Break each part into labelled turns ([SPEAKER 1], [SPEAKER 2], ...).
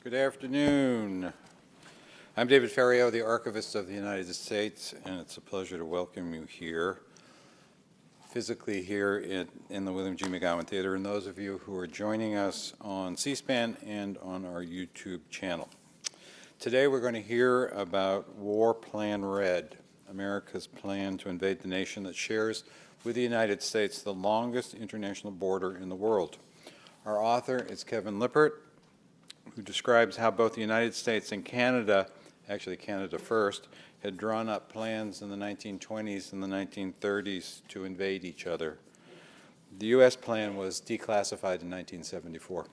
[SPEAKER 1] Good afternoon. I'm David Ferriero, the Archivist of the United States, and it's a pleasure to welcome you here, physically here in the William G. McGowan Theater, and those of you who are joining us on C-SPAN and on our YouTube channel. Today we're going to hear about War Plan Red, America's plan to invade the nation that shares with the United States the longest international border in the world. Our author is Kevin Lippert, who describes how both the United States and Canada, actually Canada first, had drawn up plans in the 1920s and the 1930s to invade each other. The U.S. plan was declassified in 1974.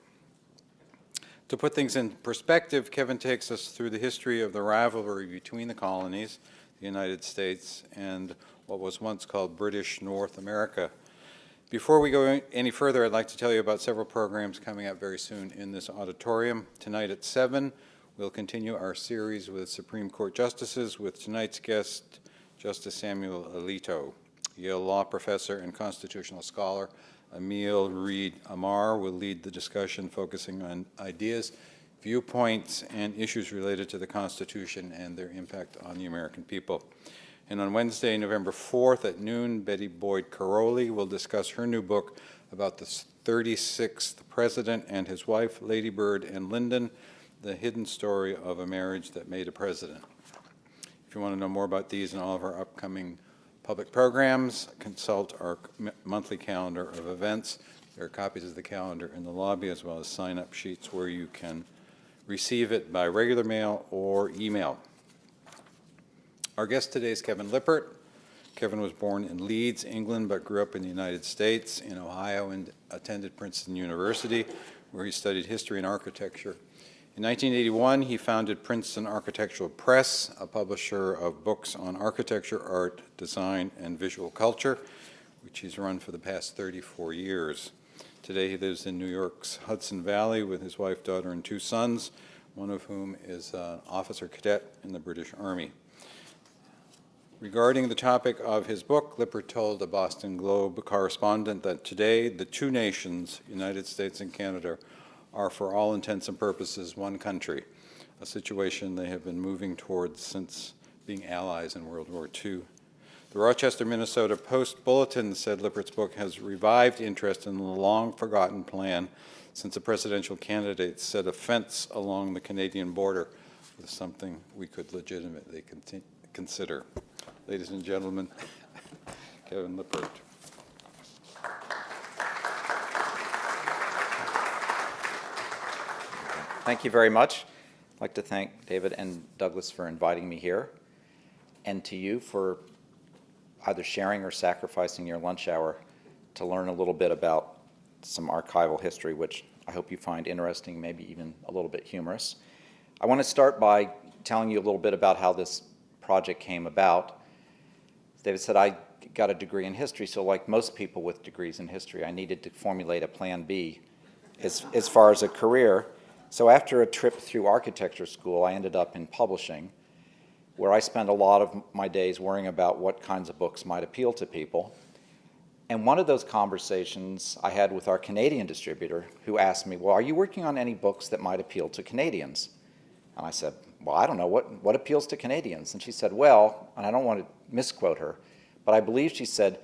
[SPEAKER 1] To put things in perspective, Kevin takes us through the history of the rivalry between the colonies, the United States, and what was once called British North America. Before we go any further, I'd like to tell you about several programs coming up very soon in this auditorium. Tonight at 7, we'll continue our series with Supreme Court justices with tonight's guest, Justice Samuel Alito. Yale law professor and constitutional scholar Emil Reed Amar will lead the discussion focusing on ideas, viewpoints, and issues related to the Constitution and their impact on the American people. And on Wednesday, November 4th at noon, Betty Boyd Caroli will discuss her new book about the 36th president and his wife, Lady Bird and Lyndon, the hidden story of a marriage that made a president. If you want to know more about these and all of our upcoming public programs, consult our monthly calendar of events. There are copies of the calendar in the lobby as well as sign-up sheets where you can receive it by regular mail or email. Our guest today is Kevin Lippert. Kevin was born in Leeds, England, but grew up in the United States, in Ohio, and attended Princeton University, where he studied history and architecture. In 1981, he founded Princeton Architectural Press, a publisher of books on architecture, art, design, and visual culture, which he's run for the past 34 years. Today, he lives in New York's Hudson Valley with his wife, daughter, and 2 sons, one of whom is an officer cadet in the British Army. Regarding the topic of his book, Lippert told a Boston Globe correspondent that today the 2 nations, United States and Canada, are for all intents and purposes one country, a situation they have been moving towards since being allies in World War II. The Rochester, Minnesota Post-Bulletin said Lippert's book has revived interest in the long-forgotten plan since a presidential candidate set a fence along the Canadian border with something we could legitimately consider. Ladies and gentlemen, Kevin Lippert.
[SPEAKER 2] Thank you very much. I'd like to thank David and Douglas for inviting me here, and to you for either sharing or sacrificing your lunch hour to learn a little bit about some archival history, which I hope you find interesting, maybe even a little bit humorous. I want to start by telling you a little bit about how this project came about. David said I got a degree in history, so like most people with degrees in history, I needed to formulate a plan B as far as a career. So after a trip through architecture school, I ended up in publishing, where I spent a lot of my days worrying about what kinds of books might appeal to people. And one of those conversations I had with our Canadian distributor, who asked me, well, are you working on any books that might appeal to Canadians? And I said, well, I don't know, what appeals to Canadians? And she said, well, and I don't want to misquote her, but I believe she said,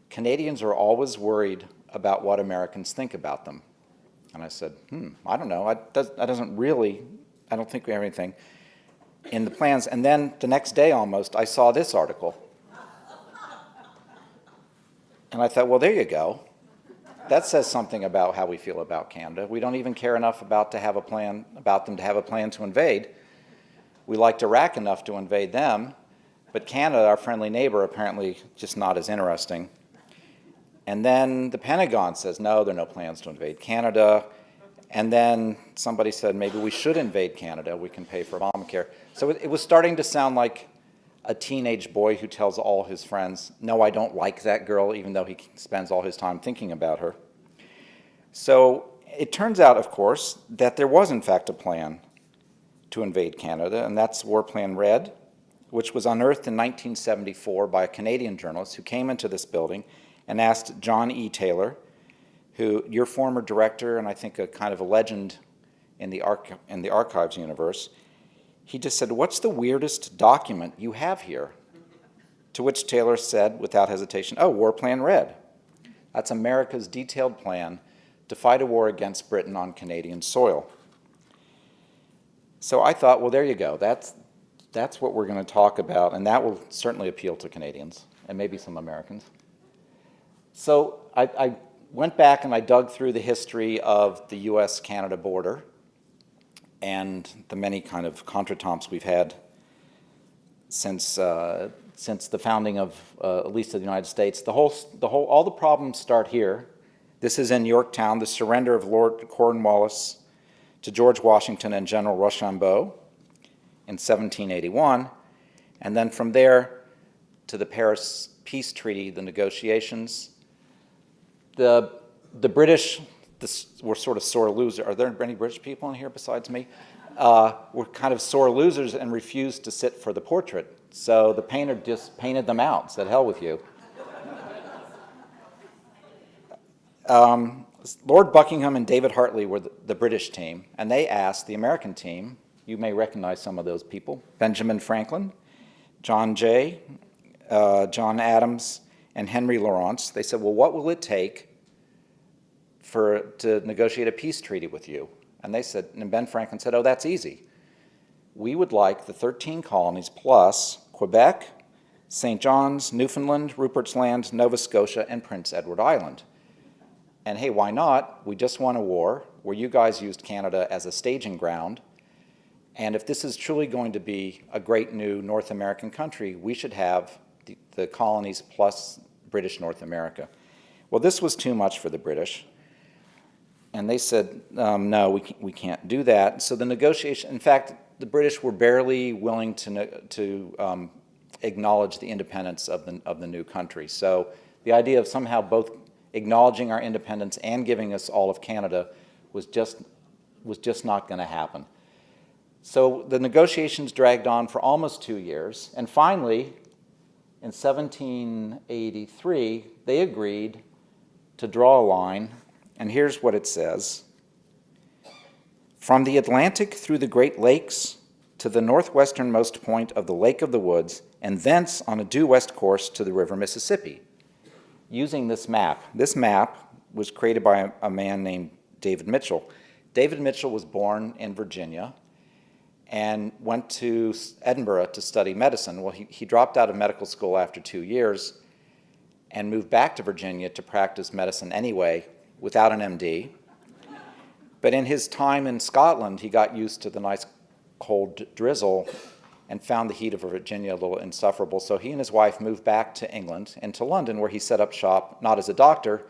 [SPEAKER 2] Canadians are always worried about what Americans think about them. And I said, I don't know, I don't think we have anything in the plans. And then the next day almost, I saw this article. And I thought, well, there you go. That says something about how we feel about Canada. We don't even care enough about them to have a plan to invade. We liked Iraq enough to invade them, but Canada, our friendly neighbor, apparently just not as interesting. And then the Pentagon says, no, there are no plans to invade Canada. And then somebody said, maybe we should invade Canada. We can pay for Obamacare. So it was starting to sound like a teenage boy who tells all his friends, no, I don't like that girl, even though he spends all his time thinking about her. So it turns out, of course, that there was, in fact, a plan to invade Canada, and that's War Plan Red, which was unearthed in 1974 by a Canadian journalist who came into this building and asked John E. Taylor, who, your former director and I think a kind of a legend in the archives universe. He just said, "What's the weirdest document you have here?" To which Taylor said, without hesitation, "Oh, War Plan Red. That's America's detailed plan to fight a war against Britain on Canadian soil." So I thought, well, there you go. That's what we're going to talk about, and that will certainly appeal to Canadians and maybe some Americans. So I went back and I dug through the history of the US-Canada border and the many kind of contretemps we've had since the founding of at least of the United States. All the problems start here. This is in Yorktown, the surrender of Lord Cornwallis to George Washington and General Rochambeau in 1781, and then from there to the Paris Peace Treaty, the negotiations. The British were sort of sore losers. Are there any British people in here besides me? Were kind of sore losers and refused to sit for the portrait. So the painter just painted them out, said, "Hell with you." Lord Buckingham and David Hartley were the British team, and they asked the American team, you may recognize some of those people, Benjamin Franklin, John Jay, John Adams, and Henry Lawrence. They said, well, what will it take to negotiate a peace treaty with you? And they said, and Ben Franklin said, oh, that's easy. We would like the 13 colonies plus Quebec, St. John's, Newfoundland, Rupert's Land, Nova Scotia, and Prince Edward Island. And hey, why not? We just won a war where you guys used Canada as a staging ground. And if this is truly going to be a great new North American country, we should have the colonies plus British North America. Well, this was too much for the British. And they said, no, we can't do that. So the negotiation, in fact, the British were barely willing to acknowledge the independence of the new country. So the idea of somehow both acknowledging our independence and giving us all of Canada was just not going to happen. So the negotiations dragged on for almost 2 years, and finally, in 1783, they agreed to draw a line, and here's what it says. From the Atlantic through the Great Lakes to the northwesternmost point of the Lake of the Woods, and thence on a due west course to the river Mississippi. Using this map. This map was created by a man named David Mitchell. David Mitchell was born in Virginia and went to Edinburgh to study medicine. Well, he dropped out of medical school after 2 years and moved back to Virginia to practice medicine anyway without an MD. But in his time in Scotland, he got used to the nice cold drizzle and found the heat of Virginia a little insufferable. So he and his wife moved back to England and to London, where he set up shop, not as a doctor,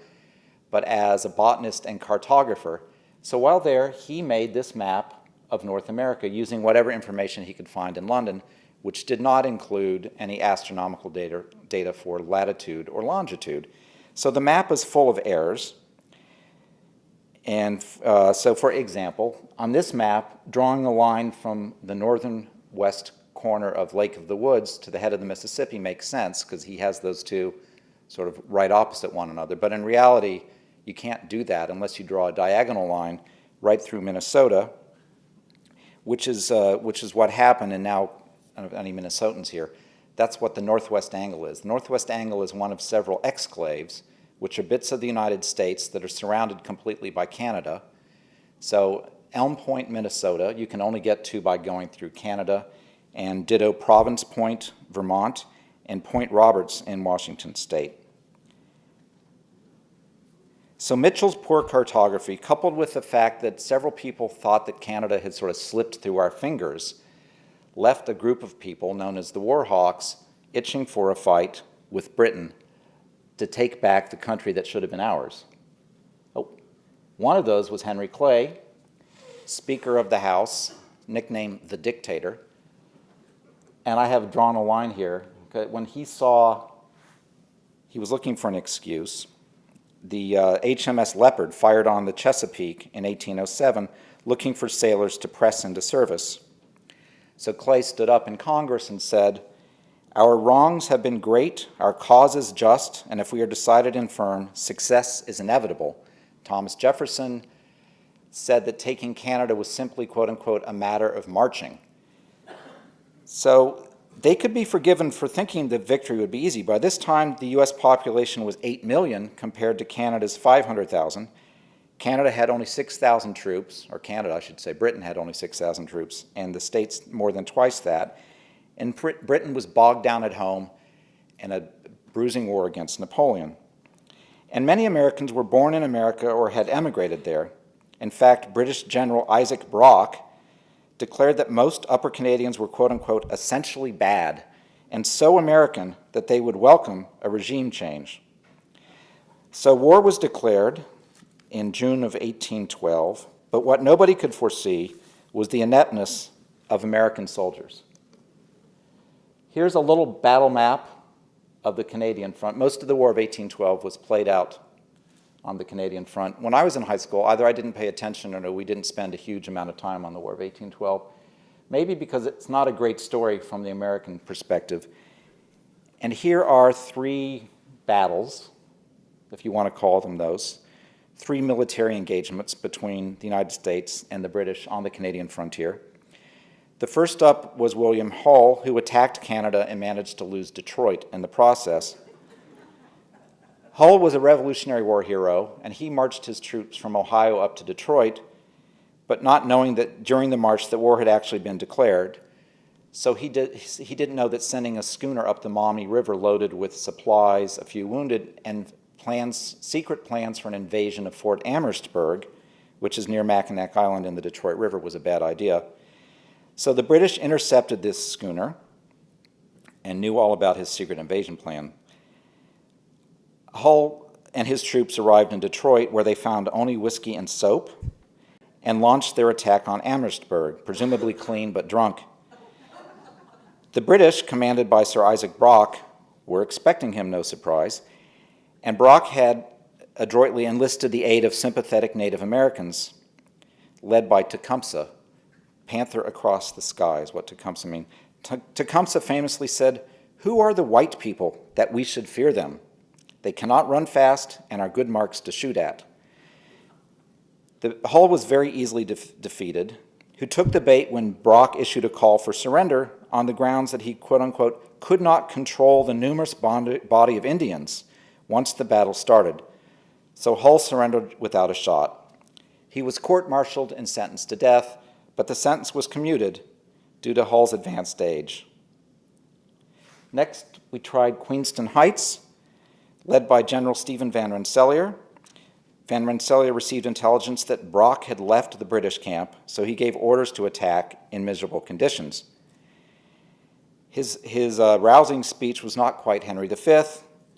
[SPEAKER 2] but as a botanist and cartographer. So while there, he made this map of North America using whatever information he could find in London, which did not include any astronomical data for latitude or longitude. So the map is full of errors. And so, for example, on this map, drawing a line from the northern west corner of Lake of the Woods to the head of the Mississippi makes sense because he has those two sort of right opposite one another. But in reality, you can't do that unless you draw a diagonal line right through Minnesota, which is what happened. And now, I don't know if any Minnesotans here, that's what the northwest angle is. The northwest angle is one of several exclaves, which are bits of the United States that are surrounded completely by Canada. So Elm Point, Minnesota, you can only get to by going through Canada, and ditto Province Point, Vermont, and Point Roberts in Washington State. So Mitchell's poor cartography, coupled with the fact that several people thought that Canada had sort of slipped through our fingers, left a group of people known as the Warhawks itching for a fight with Britain to take back the country that should have been ours. Oh, one of those was Henry Clay, Speaker of the House, nicknamed the Dictator. And I have drawn a line here. When he was looking for an excuse. The HMS Lippert fired on the Chesapeake in 1807, looking for sailors to press into service. So Clay stood up in Congress and said, "Our wrongs have been great, our cause is just, and if we are decided and firm, success is inevitable." Thomas Jefferson said that taking Canada was simply, quote unquote, a matter of marching. So they could be forgiven for thinking that victory would be easy. By this time, the US population was 8 million compared to Canada's 500,000. Canada had only 6,000 troops, or Canada, I should say, Britain had only 6,000 troops, and the States more than twice that. And Britain was bogged down at home in a bruising war against Napoleon. And many Americans were born in America or had emigrated there. In fact, British General Isaac Brock declared that most Upper Canadians were, quote unquote, essentially bad, and so American that they would welcome a regime change. So war was declared in June of 1812, but what nobody could foresee was the ineptness of American soldiers. Here's a little battle map of the Canadian front. Most of the War of 1812 was played out on the Canadian front. When I was in high school, either I didn't pay attention or we didn't spend a huge amount of time on the War of 1812, maybe because it's not a great story from the American perspective. And here are 3 battles, if you want to call them those, 3 military engagements between the United States and the British on the Canadian frontier. The first up was William Hull, who attacked Canada and managed to lose Detroit in the process. Hull was a Revolutionary War hero, and he marched his troops from Ohio up to Detroit, but not knowing that during the march the war had actually been declared. So he didn't know that sending a schooner up the Maumee River loaded with supplies, a few wounded, and secret plans for an invasion of Fort Amherstburg, which is near Mackinac Island in the Detroit River, was a bad idea. So the British intercepted this schooner and knew all about his secret invasion plan. Hull and his troops arrived in Detroit, where they found only whiskey and soap, and launched their attack on Amherstburg, presumably clean but drunk. The British, commanded by Sir Isaac Brock, were expecting him, no surprise, and Brock had adroitly enlisted the aid of sympathetic Native Americans, led by Tecumseh. Panther across the sky is what Tecumseh means. Tecumseh famously said, "Who are the white people that we should fear them? They cannot run fast and are good marks to shoot at." Hull was very easily defeated, who took the bait when Brock issued a call for surrender on the grounds that he, quote unquote, could not control the numerous body of Indians once the battle started. So Hull surrendered without a shot. He was court-martialed and sentenced to death, but the sentence was commuted due to Hull's advanced age. Next, we tried Queenston Heights, led by General Stephen Van Rensselaer. Van Rensselaer received intelligence that Brock had left the British camp, so he gave orders to attack in miserable conditions. His rousing speech was not quite Henry V.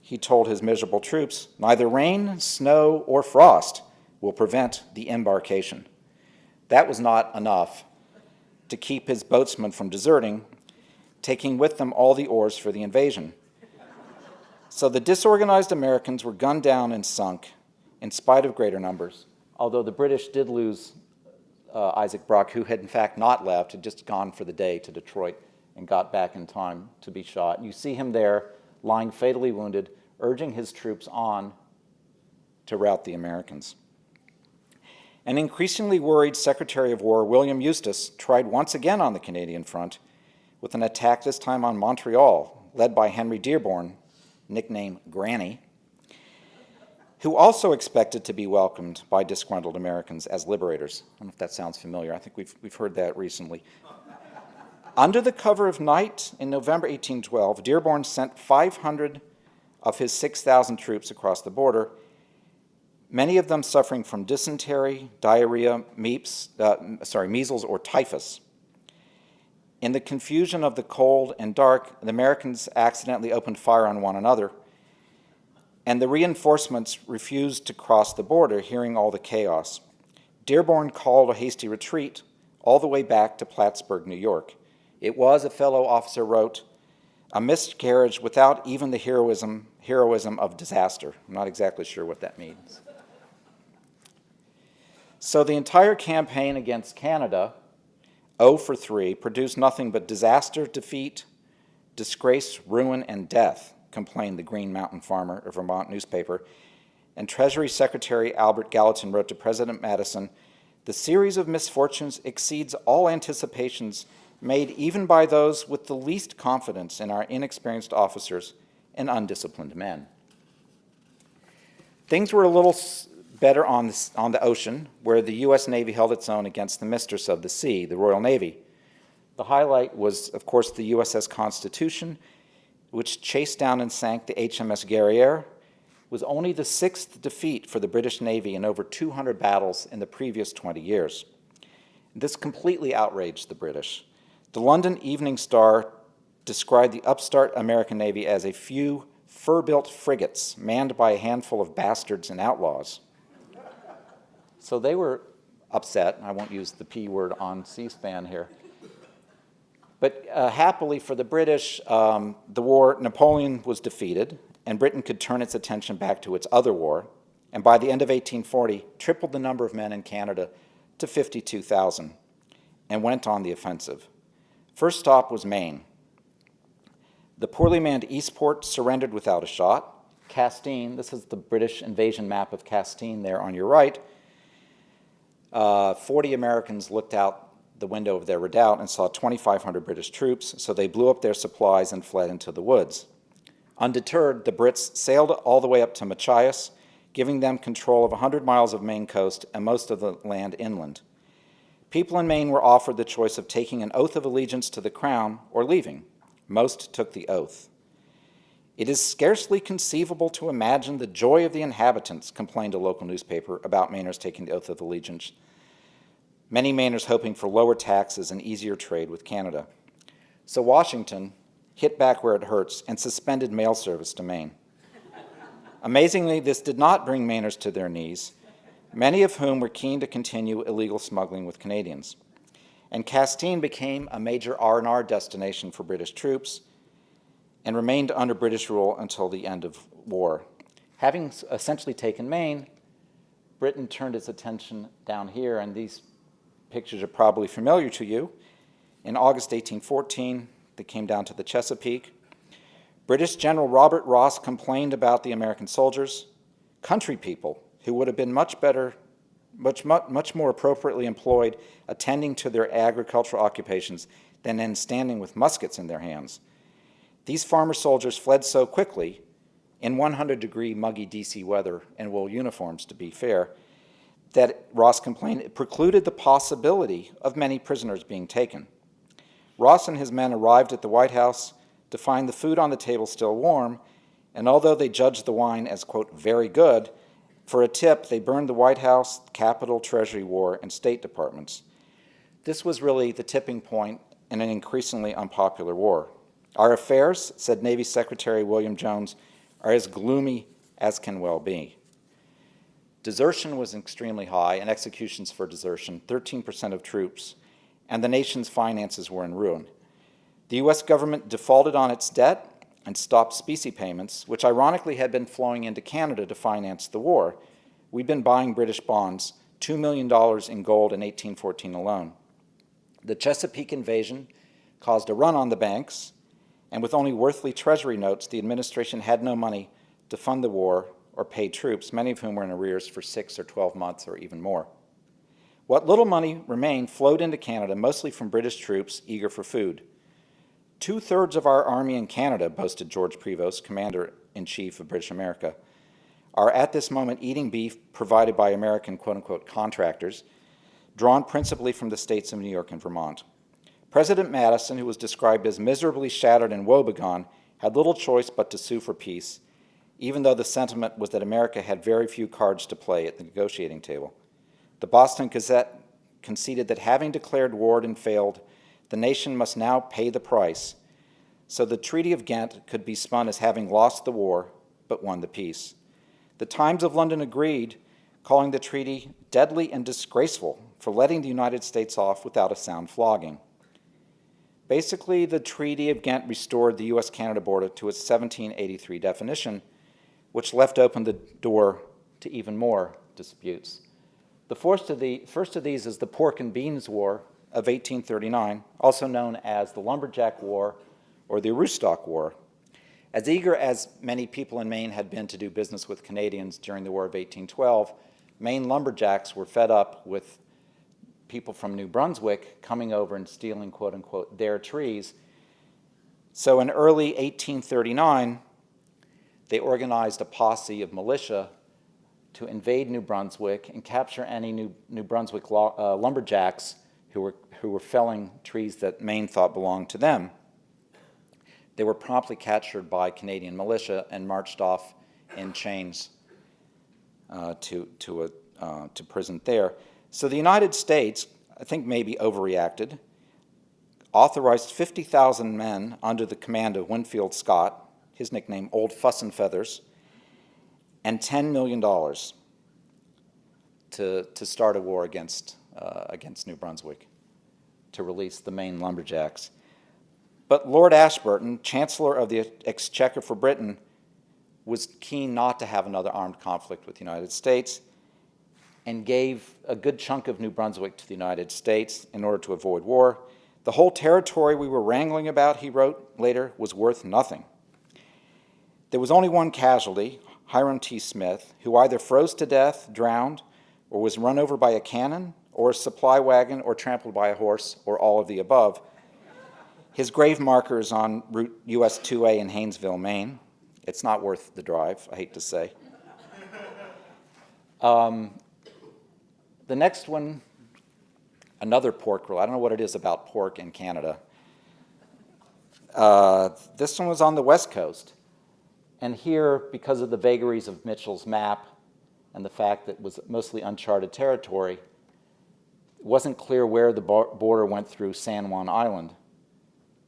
[SPEAKER 2] He told his miserable troops, "Neither rain, snow, or frost will prevent the embarkation." That was not enough to keep his boatsmen from deserting, taking with them all the oars for the invasion. So the disorganized Americans were gunned down and sunk in spite of greater numbers, although the British did lose Isaac Brock, who had in fact not left, had just gone for the day to Detroit and got back in time to be shot. You see him there, lying fatally wounded, urging his troops on to rout the Americans. An increasingly worried Secretary of War, William Eustis, tried once again on the Canadian front with an attack this time on Montreal, led by Henry Dearborn, nicknamed Granny, who also expected to be welcomed by disgruntled Americans as liberators. I don't know if that sounds familiar. I think we've heard that recently. Under the cover of night in November 1812, Dearborn sent 500 of his 6,000 troops across the border, many of them suffering from dysentery, diarrhea, measles, or typhus. In the confusion of the cold and dark, the Americans accidentally opened fire on one another, and the reinforcements refused to cross the border, hearing all the chaos. Dearborn called a hasty retreat all the way back to Plattsburgh, New York. It was, a fellow officer wrote, a miscarriage without even the heroism of disaster. I'm not exactly sure what that means. So the entire campaign against Canada, 0 for 3, produced nothing but disaster, defeat, disgrace, ruin, and death, complained the Green Mountain Farmer, a Vermont newspaper. And Treasury Secretary Albert Gallatin wrote to President Madison The series of misfortunes exceeds all anticipations made even by those with the least confidence in our inexperienced officers and undisciplined men. Things were a little better on the ocean, where the U.S. Navy held its own against the mistress of the sea, the Royal Navy. The highlight was, of course, the USS Constitution, which chased down and sank the HMS Guerriere. It was only the 6th defeat for the British Navy in over 200 battles in the previous 20 years. This completely outraged the British. The London Evening Star described the upstart American Navy as a few fur-built frigates manned by a handful of bastards and outlaws. So they were upset. I won't use the P word on C-SPAN here. But happily for the British, Napoleon was defeated, and Britain could turn its attention back to its other war, and by the end of 1840, tripled the number of men in Canada to 52,000, and went on the offensive. First stop was Maine. The poorly manned Eastport surrendered without a shot. Castine, this is the British invasion map of Castine there on your right. 40 Americans looked out the window of their redoubt and saw 2,500 British troops, so they blew up their supplies and fled into the woods. Undeterred, the Brits sailed all the way up to Machias, giving them control of 100 miles of Maine coast and most of the land inland. People in Maine were offered the choice of taking an oath of allegiance to the crown or leaving. Most took the oath. It is scarcely conceivable to imagine the joy of the inhabitants, complained a local newspaper about Mainers taking the oath of allegiance. Many Mainers hoping for lower taxes and easier trade with Canada. So Washington hit back where it hurts and suspended mail service to Maine. Amazingly, this did not bring Mainers to their knees, many of whom were keen to continue illegal smuggling with Canadians. And Castine became a major R&R destination for British troops and remained under British rule until the end of war. Having essentially taken Maine, Britain turned its attention down here, and these pictures are probably familiar to you. In August 1814, they came down to the Chesapeake. British General Robert Ross complained about the American soldiers, country people who would have been much more appropriately employed attending to their agricultural occupations than in standing with muskets in their hands. These farmer soldiers fled so quickly, in 100-degree muggy DC weather and wool uniforms, to be fair, that Ross complained it precluded the possibility of many prisoners being taken. Ross and his men arrived at the White House to find the food on the table still warm, and although they judged the wine as, quote, very good, for a tip, they burned the White House, Capitol, Treasury, War, and State Departments. This was really the tipping point in an increasingly unpopular war. Our affairs, said Navy Secretary William Jones, are as gloomy as can well be. Desertion was extremely high, and executions for desertion, 13% of troops, and the nation's finances were in ruin. The U.S. government defaulted on its debt and stopped specie payments, which ironically had been flowing into Canada to finance the war. We'd been buying British bonds, $2 million in gold in 1814 alone. The Chesapeake invasion caused a run on the banks, and with only worthly treasury notes, the administration had no money to fund the war or pay troops, many of whom were in arrears for 6 or 12 months or even more. What little money remained flowed into Canada, mostly from British troops eager for food. 2/3 of our army in Canada, boasted George Prevost, Commander-in-Chief of British America, are at this moment eating beef provided by American quote-unquote contractors, drawn principally from the states of New York and Vermont. President Madison, who was described as miserably shattered and woebegone, had little choice but to sue for peace, even though the sentiment was that America had very few cards to play at the negotiating table. The Boston Gazette conceded that having declared war and failed, the nation must now pay the price, so the Treaty of Ghent could be spun as having lost the war but won the peace. The Times of London agreed, calling the treaty deadly and disgraceful for letting the United States off without a sound flogging. Basically, the Treaty of Ghent restored the U.S.-Canada border to its 1783 definition, which left open the door to even more disputes. The first of these is the Pork and Beans War of 1839, also known as the Lumberjack War or the Aroostook War. As eager as many people in Maine had been to do business with Canadians during the War of 1812, Maine lumberjacks were fed up with people from New Brunswick coming over and stealing, quote unquote, their trees. So in early 1839, they organized a posse of militia to invade New Brunswick and capture any New Brunswick lumberjacks who were felling trees that Maine thought belonged to them. They were promptly captured by Canadian militia and marched off in chains to prison there. So the United States, I think maybe overreacted, authorized 50,000 men under the command of Winfield Scott, his nickname Old Fuss and Feathers, and $10 million to start a war against New Brunswick, to release the Maine lumberjacks. But Lord Ashburton, Chancellor of the Exchequer for Britain, was keen not to have another armed conflict with the United States and gave a good chunk of New Brunswick to the United States in order to avoid war. The whole territory we were wrangling about, he wrote later, was worth nothing. There was only one casualty, Hiram T. Smith, who either froze to death, drowned, or was run over by a cannon, or a supply wagon, or trampled by a horse, or all of the above. His grave marker is on Route US 2A in Haynesville, Maine. It's not worth the drive, I hate to say. The next one, another pork roll. I don't know what it is about pork in Canada. This one was on the West Coast. And here, because of the vagaries of Mitchell's map and the fact that it was mostly uncharted territory, it wasn't clear where the border went through San Juan Island.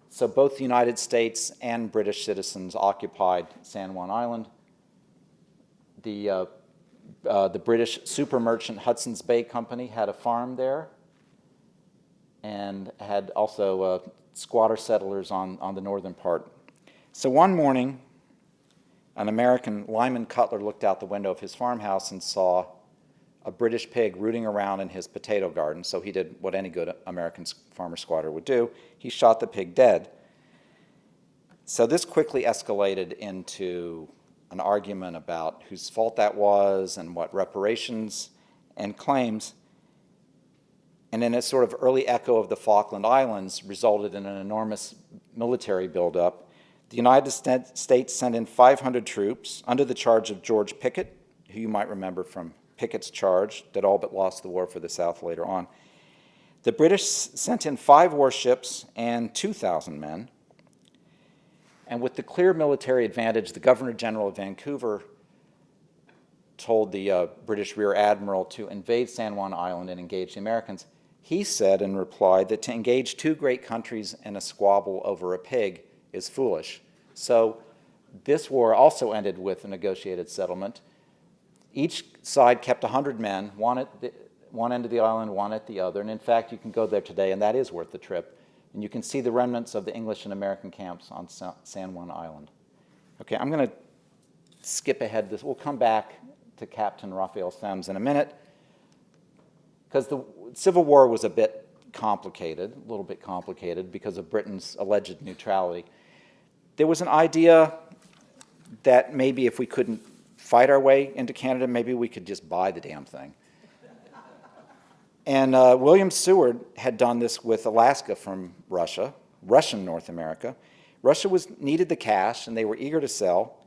[SPEAKER 2] So both the United States and British citizens occupied San Juan Island. The British super merchant Hudson's Bay Company had a farm there and had also squatter settlers on the northern part. So one morning, an American Lyman Cutler looked out the window of his farmhouse and saw a British pig rooting around in his potato garden. So he did what any good American farmer squatter would do. He shot the pig dead. So this quickly escalated into an argument about whose fault that was and what reparations and claims. And in a sort of early echo of the Falkland Islands resulted in an enormous military buildup. The United States sent in 500 troops under the charge of George Pickett, who you might remember from Pickett's charge that all but lost the war for the South later on. The British sent in 5 warships and 2,000 men. And with the clear military advantage, the Governor General of Vancouver told the British Rear Admiral to invade San Juan Island and engage the Americans. He said in reply that to engage 2 great countries in a squabble over a pig is foolish. So this war also ended with a negotiated settlement. Each side kept 100 men, one at one end of the island, one at the other. And in fact, you can go there today, and that is worth the trip. And you can see the remnants of the English and American camps on San Juan Island. Okay, I'm going to skip ahead this. We'll come back to Captain Raphael Semmes in a minute, because the Civil War was a bit complicated, a little bit complicated, because of Britain's alleged neutrality. There was an idea that maybe if we couldn't fight our way into Canada, maybe we could just buy the damn thing. And William Seward had done this with Alaska from Russia, Russian North America. Russia needed the cash, and they were eager to sell,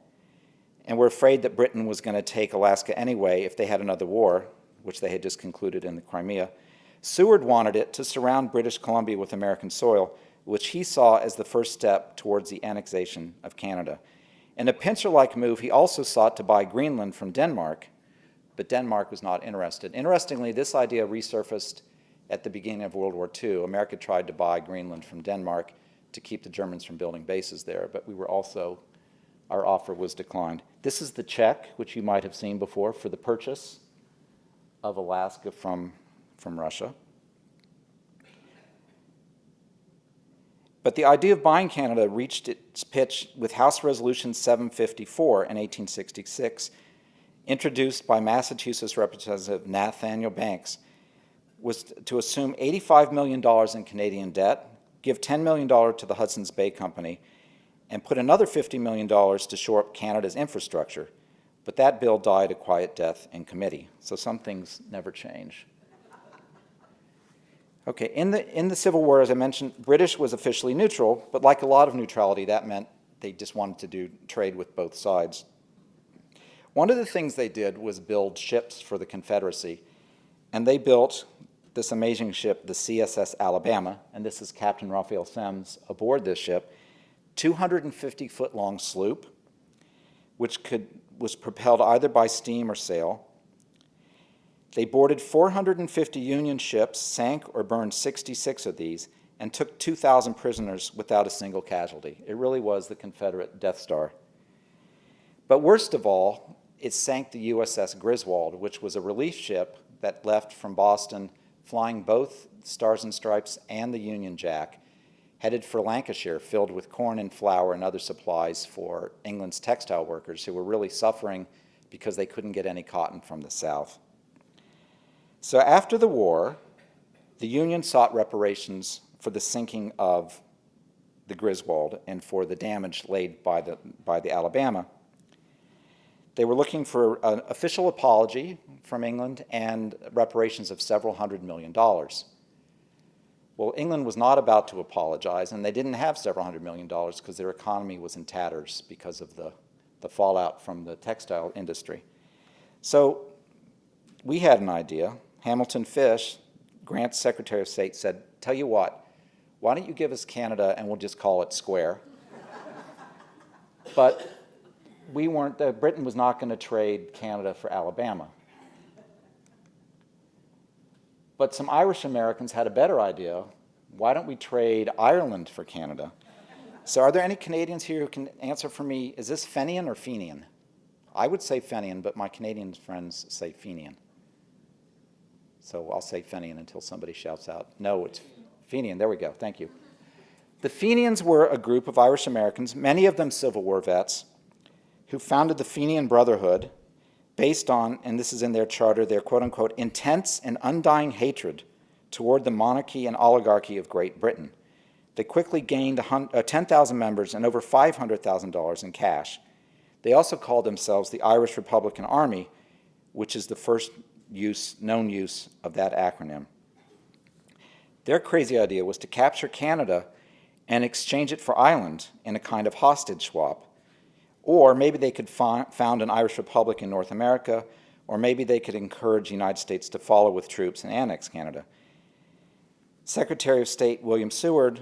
[SPEAKER 2] and were afraid that Britain was going to take Alaska anyway if they had another war, which they had just concluded in the Crimea. Seward wanted it to surround British Columbia with American soil, which he saw as the first step towards the annexation of Canada. In a pincer-like move, he also sought to buy Greenland from Denmark, but Denmark was not interested. Interestingly, this idea resurfaced at the beginning of World War II. America tried to buy Greenland from Denmark to keep the Germans from building bases there, but our offer was declined. This is the check, which you might have seen before, for the purchase of Alaska from Russia. But the idea of buying Canada reached its pitch with House Resolution 754 in 1866, introduced by Massachusetts Representative Nathaniel Banks, was to assume $85 million in Canadian debt, give $10 million to the Hudson's Bay Company, and put another $50 million to shore up Canada's infrastructure. But that bill died a quiet death in committee, so some things never change. Okay, in the Civil War, as I mentioned, British was officially neutral, but like a lot of neutrality, that meant they just wanted to do trade with both sides. One of the things they did was build ships for the Confederacy, and they built this amazing ship, the CSS Alabama, and this is Captain Raphael Semmes aboard this ship, 250-foot-long sloop, which was propelled either by steam or sail. They boarded 450 Union ships, sank or burned 66 of these, and took 2,000 prisoners without a single casualty. It really was the Confederate Death Star. But worst of all, it sank the USS Griswold, which was a relief ship that left from Boston, flying both Stars and Stripes and the Union Jack, headed for Lancashire, filled with corn and flour and other supplies for England's textile workers, who were really suffering because they couldn't get any cotton from the South. So after the war, the Union sought reparations for the sinking of the Griswold and for the damage laid by the Alabama. They were looking for an official apology from England and reparations of several $100 million. Well, England was not about to apologize, and they didn't have several $100 million because their economy was in tatters because of the fallout from the textile industry. So we had an idea. Hamilton Fish, Grant's Secretary of State, said, "Tell you what, why don't you give us Canada and we'll just call it square?" But Britain was not going to trade Canada for Alabama. But some Irish Americans had a better idea. Why don't we trade Ireland for Canada? So are there any Canadians here who can answer for me, is this Fenian or Fenian? I would say Fenian, but my Canadian friends say Fenian. So I'll say Fenian until somebody shouts out, no, it's Fenian. There we go. Thank you. The Fenians were a group of Irish Americans, many of them Civil War vets, who founded the Fenian Brotherhood based on, and this is in their charter, their quote-unquote intense and undying hatred toward the monarchy and oligarchy of Great Britain. They quickly gained 10,000 members and over $500,000 in cash. They also called themselves the Irish Republican Army, which is the first known use of that acronym. Their crazy idea was to capture Canada and exchange it for Ireland in a kind of hostage swap. Or maybe they could found an Irish Republic in North America, or maybe they could encourage the United States to follow with troops and annex Canada. Secretary of State William Seward,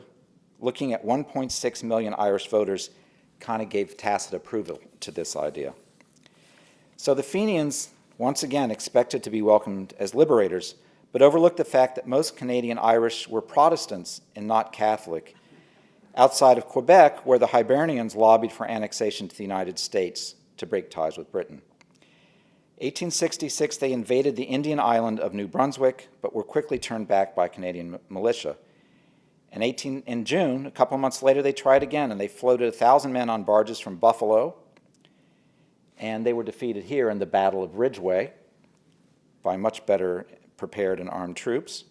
[SPEAKER 2] looking at 1.6 million Irish voters, kind of gave tacit approval to this idea. So the Fenians, once again, expected to be welcomed as liberators, but overlooked the fact that most Canadian Irish were Protestants and not Catholic, outside of Quebec, where the Hibernians lobbied for annexation to the United States to break ties with Britain. 1866, they invaded the Indian island of New Brunswick, but were quickly turned back by Canadian militia. In June, a couple months later, they tried again, and they floated 1,000 men on barges from Buffalo, and they were defeated here in the Battle of Ridgeway by much better prepared and armed troops,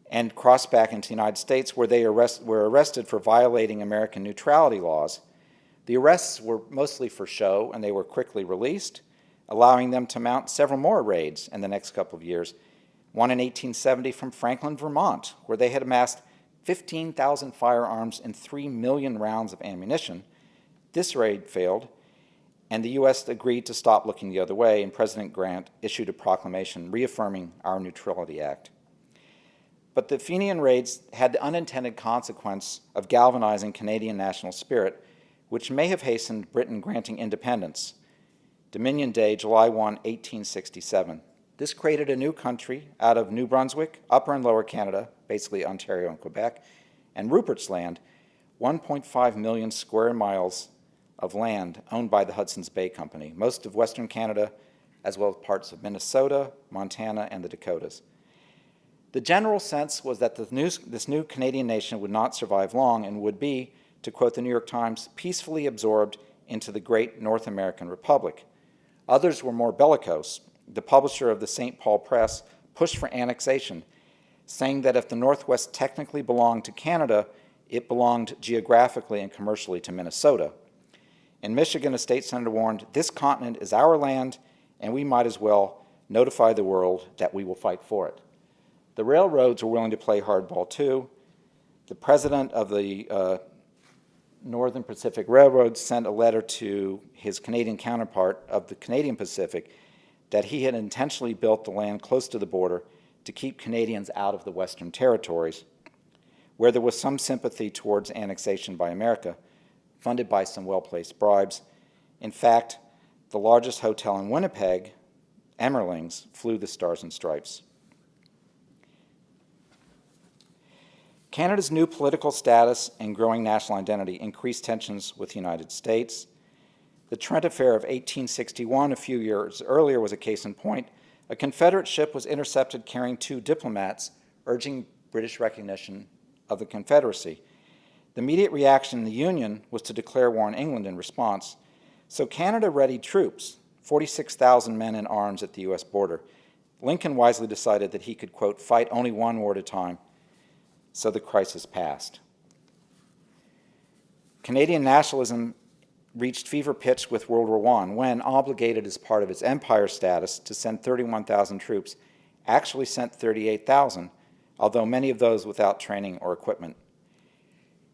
[SPEAKER 2] and crossed back into the United States, where they were arrested for violating American neutrality laws. The arrests were mostly for show, and they were quickly released, allowing them to mount several more raids in the next couple of years. One in 1870 from Franklin, Vermont, where they had amassed 15,000 firearms and 3 million rounds of ammunition. This raid failed, and the U.S. agreed to stop looking the other way, and President Grant issued a proclamation reaffirming our Neutrality Act. But the Fenian raids had the unintended consequence of galvanizing Canadian national spirit, which may have hastened Britain granting independence. Dominion Day, July 1, 1867. This created a new country out of New Brunswick, Upper and Lower Canada, basically Ontario and Quebec, and Rupert's Land, 1.5 million square miles of land owned by the Hudson's Bay Company, most of Western Canada, as well as parts of Minnesota, Montana, and the Dakotas. The general sense was that this new Canadian nation would not survive long and would be, to quote the New York Times, peacefully absorbed into the great North American Republic. Others were more bellicose. The publisher of the St. Paul Press pushed for annexation, saying that if the Northwest technically belonged to Canada, it belonged geographically and commercially to Minnesota. In Michigan, a state senator warned, "This continent is our land, and we might as well notify the world that we will fight for it." The railroads were willing to play hardball too. The president of the Northern Pacific Railroad sent a letter to his Canadian counterpart of the Canadian Pacific that he had intentionally built the land close to the border to keep Canadians out of the Western territories, where there was some sympathy towards annexation by America, funded by some well-placed bribes. In fact, the largest hotel in Winnipeg, Emmerling's, flew the Stars and Stripes. Canada's new political status and growing national identity increased tensions with the United States. The Trent Affair of 1861, a few years earlier, was a case in point. A Confederate ship was intercepted carrying 2 diplomats, urging British recognition of the Confederacy. The immediate reaction in the Union was to declare war on England in response. So Canada readied troops, 46,000 men in arms at the U.S. border. Lincoln wisely decided that he could, quote, fight only one war at a time. So the crisis passed. Canadian nationalism reached fever pitch with World War I when, obligated as part of its empire status to send 31,000 troops, actually sent 38,000, although many of those without training or equipment.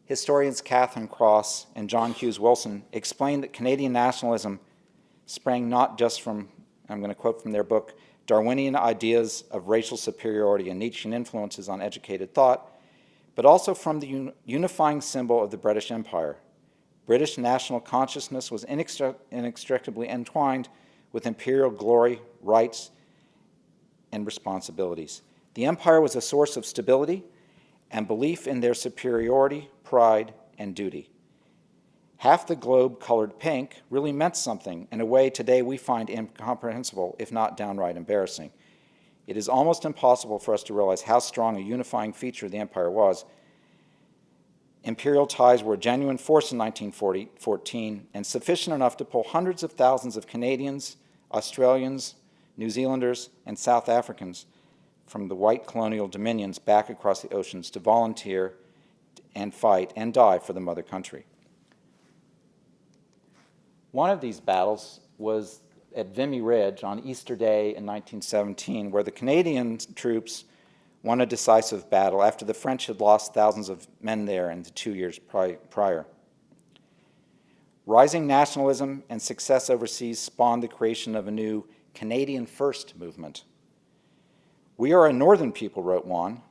[SPEAKER 2] Historians Catherine Cross and John Hughes Wilson explain that Canadian nationalism sprang not just from, I'm going to quote from their book, Darwinian ideas of racial superiority and Nietzschean influences on educated thought, but also from the unifying symbol of the British Empire. British national consciousness was inextricably entwined with imperial glory, rights, and responsibilities. The empire was a source of stability and belief in their superiority, pride, and duty. Half the globe colored pink really meant something in a way today we find incomprehensible, if not downright embarrassing. It is almost impossible for us to realize how strong a unifying feature the empire was. Imperial ties were a genuine force in 1914 and sufficient enough to pull hundreds of thousands of Canadians, Australians, New Zealanders, and South Africans from the white colonial dominions back across the oceans to volunteer and fight and die for the mother country. One of these battles was at Vimy Ridge on Easter Day in 1917, where the Canadian troops won a decisive battle after the French had lost thousands of men there in the 2 years prior. Rising nationalism and success overseas spawned the creation of a new Canadian First movement. "We are a northern people," wrote one,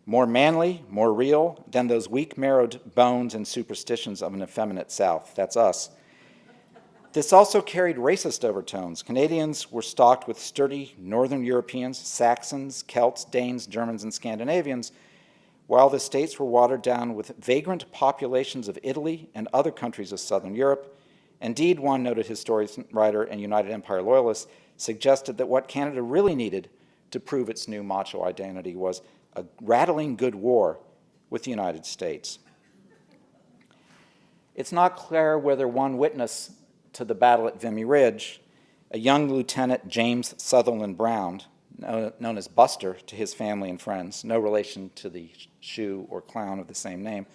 [SPEAKER 2] "more manly, more real than those weak-marrowed bones and superstitions of an effeminate South." That's us. This also carried racist overtones. Canadians were stocked with sturdy Northern Europeans, Saxons, Celts, Danes, Germans, and Scandinavians, while the states were watered down with vagrant populations of Italy and other countries of Southern Europe. Indeed, one noted historian, writer, and United Empire loyalist suggested that what Canada really needed to prove its new macho identity was a rattling good war with the United States. It's not clear whether one witness to the battle at Vimy Ridge, a young Lieutenant James Sutherland Brown, known as Buster to his family and friends, no relation to the shoe or clown of the same name,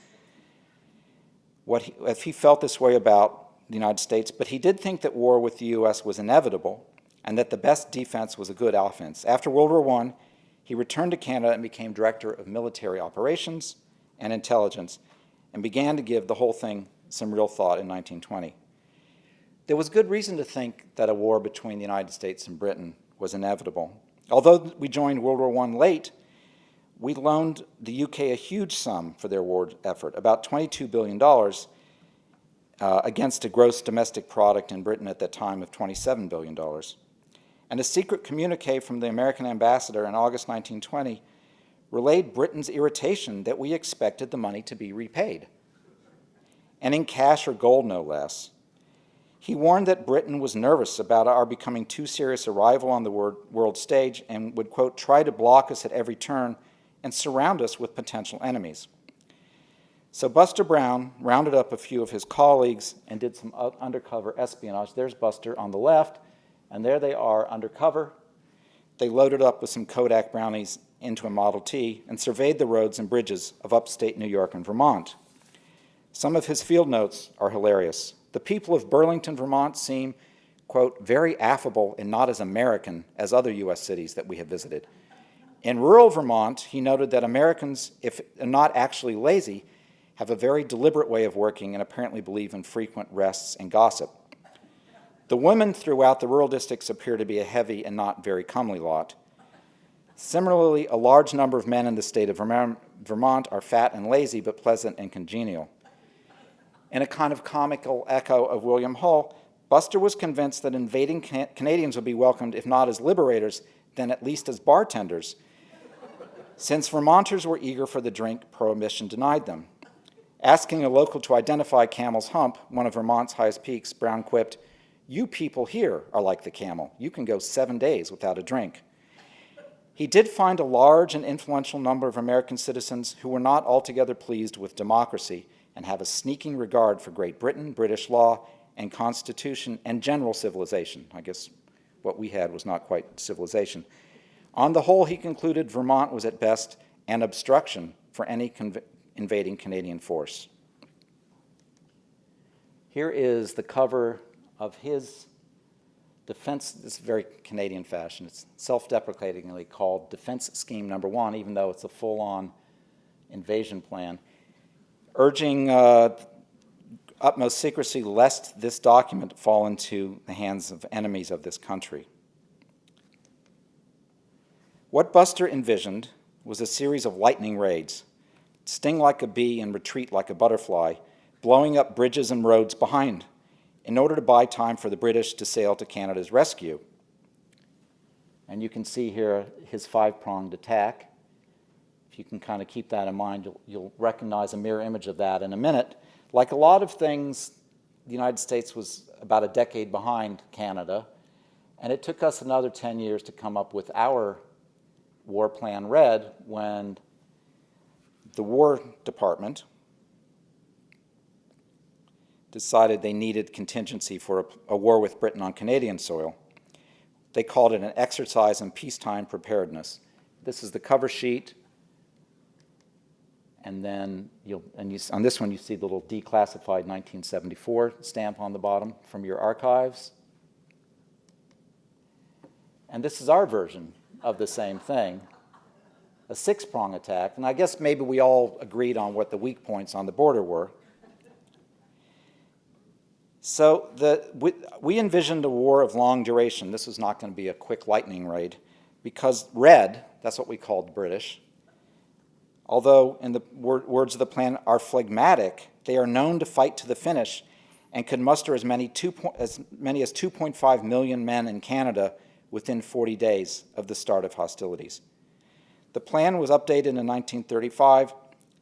[SPEAKER 2] if he felt this way about the United States, but he did think that war with the U.S. was inevitable and that the best defense was a good offense. After World War I, he returned to Canada and became Director of Military Operations and Intelligence and began to give the whole thing some real thought in 1920. There was good reason to think that a war between the United States and Britain was inevitable. Although we joined World War I late, we loaned the UK a huge sum for their war effort, about $22 billion, against a gross domestic product in Britain at that time of $27 billion. And a secret communique from the American ambassador in August 1920 relayed Britain's irritation that we expected the money to be repaid, and in cash or gold, no less. He warned that Britain was nervous about our becoming too serious a rival on the world stage and would, quote, try to block us at every turn and surround us with potential enemies. So Buster Brown rounded up a few of his colleagues and did some undercover espionage. There's Buster on the left, and there they are undercover. They loaded up with some Kodak brownies into a Model T and surveyed the roads and bridges of upstate New York and Vermont. Some of his field notes are hilarious. The people of Burlington, Vermont seem, quote, very affable and not as American as other U.S. cities that we have visited. In rural Vermont, he noted that Americans, if not actually lazy, have a very deliberate way of working and apparently believe in frequent rests and gossip. The women throughout the rural districts appear to be a heavy and not very comely lot. Similarly, a large number of men in the state of Vermont are fat and lazy, but pleasant and congenial. In a kind of comical echo of William Hull, Buster was convinced that invading Canadians would be welcomed, if not as liberators, then at least as bartenders, since Vermonters were eager for the drink prohibition denied them. Asking a local to identify Camel's Hump, one of Vermont's highest peaks, Brown quipped, "You people here are like the camel. You can go 7 days without a drink." He did find a large and influential number of American citizens who were not altogether pleased with democracy and have a sneaking regard for Great Britain, British law, and Constitution, and general civilization. I guess what we had was not quite civilization. On the whole, he concluded Vermont was at best an obstruction for any invading Canadian force. Here is the cover of his defense, this is very Canadian fashion. It's self-deprecatingly called Defense Scheme Number 1, even though it's a full-on invasion plan, urging utmost secrecy lest this document fall into the hands of enemies of this country. What Buster envisioned was a series of lightning raids, sting like a bee and retreat like a butterfly, blowing up bridges and roads behind, in order to buy time for the British to sail to Canada's rescue. And you can see here his five-pronged attack. If you can kind of keep that in mind, you'll recognize a mirror image of that in a minute. Like a lot of things, the United States was about a decade behind Canada, and it took us another 10 years to come up with our War Plan Red when the War Department decided they needed contingency for a war with Britain on Canadian soil. They called it an exercise in peacetime preparedness. This is the cover sheet, and then on this one you see the little declassified 1974 stamp on the bottom from your archives. And this is our version of the same thing, a six-prong attack. And I guess maybe we all agreed on what the weak points on the border were. So we envisioned a war of long duration. This was not going to be a quick lightning raid, because red, that's what we called the British, although in the words of the plan are phlegmatic, they are known to fight to the finish and could muster as many as 2.5 million men in Canada within 40 days of the start of hostilities. The plan was updated in 1935